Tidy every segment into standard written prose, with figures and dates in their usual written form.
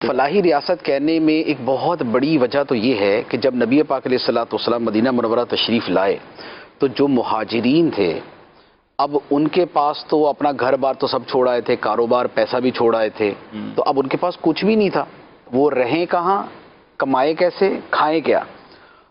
فلاحی ریاست کہنے میں ایک بہت بڑی وجہ تو یہ ہے کہ جب نبی پاک علیہ الصلوۃ والسلام مدینہ منورہ تشریف لائے تو جو مہاجرین تھے اب ان کے پاس تو اپنا گھر بار تو سب چھوڑ آئے تھے، کاروبار پیسہ بھی چھوڑ آئے تھے، تو اب ان کے پاس کچھ بھی نہیں تھا، وہ رہیں کہاں، کمائے کیسے، کھائیں کیا؟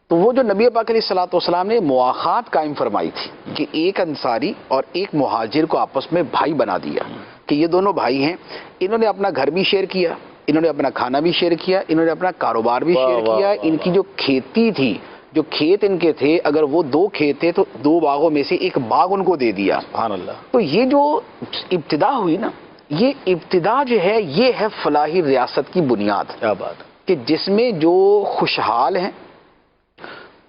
تو وہ جو نبی پاک علیہ الصلوۃ والسلام نے مواخات قائم فرمائی تھی کہ ایک انصاری اور ایک مہاجر کو آپس میں بھائی بنا دیا کہ یہ دونوں بھائی ہیں، انہوں نے اپنا گھر بھی شیئر کیا، انہوں نے اپنا کھانا بھی شیئر کیا، انہوں نے اپنا کاروبار بھی شیئر کیا، ان کی جو کھیتی تھی، جو کھیت ان کے تھے، اگر وہ 2 کھیت تھے تو 2 باغوں میں سے ایک باغ ان کو دے دیا۔ سبحان اللہ۔ تو یہ جو ابتدا ہوئی نا، یہ ابتدا جو ہے یہ ہے فلاحی ریاست کی بنیاد، کیا بات، کہ جس میں جو خوشحال ہیں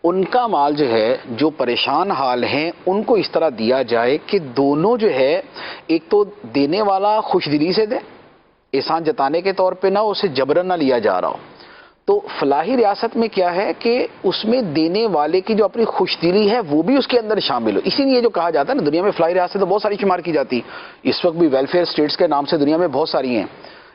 ان کا مال جو ہے، جو پریشان حال ہیں ان کو اس طرح دیا جائے کہ دونوں جو ہے، ایک تو دینے والا خوش دلی سے دے، احسان جتانے کے طور پہ نہ اسے جبرن نہ لیا جا رہا ہو۔ تو فلاحی ریاست میں کیا ہے کہ اس میں دینے والے کی جو اپنی خوش دلی ہے وہ بھی اس کے اندر شامل ہو۔ اسی لیے جو کہا جاتا ہے نا، دنیا میں فلاحی ریاست تو بہت ساری شمار کی جاتی، اس وقت بھی ویلفیئر اسٹیٹس کے نام سے دنیا میں بہت ساری ہیں،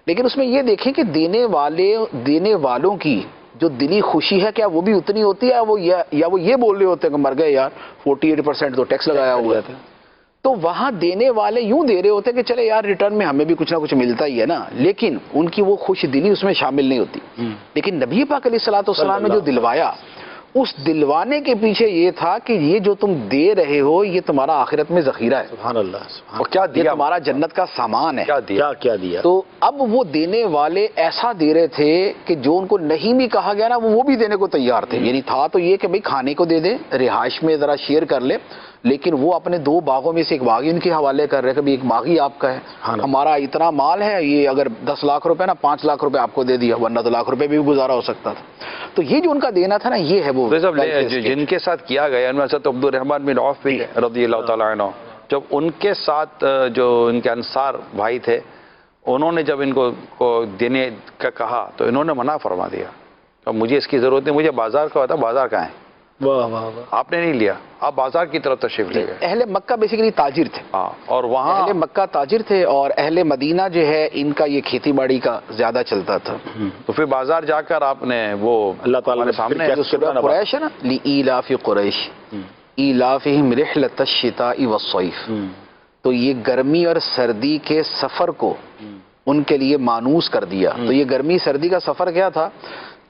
لیکن اس میں یہ دیکھیں کہ دینے والوں کی جو دلی خوشی ہے کیا وہ بھی اتنی ہوتی ہے، یا وہ یہ بول رہے ہوتے ہیں کہ مر گئے یار 48% تو ٹیکس لگایا ہوا ہے۔ تو وہاں دینے والے یوں دے رہے ہوتے ہیں کہ چلے یار ریٹرن میں ہمیں بھی کچھ نہ کچھ ملتا ہی ہے نا، لیکن ان کی وہ خوش دلی اس میں شامل نہیں ہوتی۔ لیکن نبی پاک علیہ الصلوۃ والسلام نے جو دلوایا، اس دلوانے کے پیچھے یہ تھا کہ یہ جو تم دے رہے ہو یہ تمہارا آخرت میں ذخیرہ ہے، سبحان اللہ، اور کیا دیا، تمہارا جنت کا سامان ہے، کیا دیا۔ تو اب وہ دینے والے ایسا دے رہے تھے کہ جو ان کو نہیں بھی کہا گیا نا وہ بھی دینے کو تیار تھے۔ یعنی تھا تو یہ کہ بھئی کھانے کو دے دیں، رہائش میں ذرا شیئر کر لے، لیکن وہ اپنے 2 باغوں میں سے ایک باغ ان کے حوالے کر رہے کہ بھی ایک باغ ہی آپ کا ہے، ہمارا اتنا مال ہے، یہ اگر 10 لاکھ روپے نا 5 لاکھ روپے آپ کو دے دیا، ورنہ تو لاکھ روپے بھی گزارا ہو سکتا تھا۔ تو یہ جو ان کا دینا تھا نا، یہ ہے وہ جن کے ساتھ کیا گیا، ان میں حضرت عبد الرحمن بن عوف بھی رضی اللہ تعالیٰ عنہ، جب ان کے ساتھ جو ان کے انصار بھائی تھے، انہوں نے جب ان کو دینے کا کہا تو انہوں نے منع فرما دیا، اب مجھے اس کی ضرورت نہیں، مجھے بازار کا ہوتا، بازار کہاں ہے، آپ نے نہیں لیا، آپ بازار کی طرف تشریف لے گئے۔ اہل مکہ بیسیکلی تاجر تھے، اور وہاں اہل مکہ تاجر تھے، اور اہل مدینہ جو ہے ان کا یہ کھیتی باڑی کا زیادہ چلتا تھا۔ تو پھر بازار جا کر آپ نے وہ اللہ تعالیٰ ہمارے سامنے قریش ہے نا، لإیلاف قریش ایلافہم رحلۃ الشتاء والصیف، تو یہ گرمی اور سردی کے سفر کو ان کے لیے مانوس کر دیا۔ تو یہ گرمی سردی کا سفر کیا تھا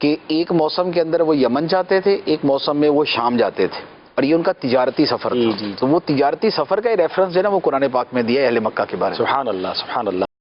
کہ ایک موسم کے اندر وہ یمن جاتے تھے، ایک موسم میں وہ شام جاتے تھے، اور یہ ان کا تجارتی سفر تھا۔ تو وہ تجارتی سفر کا ریفرنس جو ہے نا وہ قرآن پاک میں دیا ہے اہل مکہ کے بارے میں۔ سبحان اللہ، سبحان اللہ۔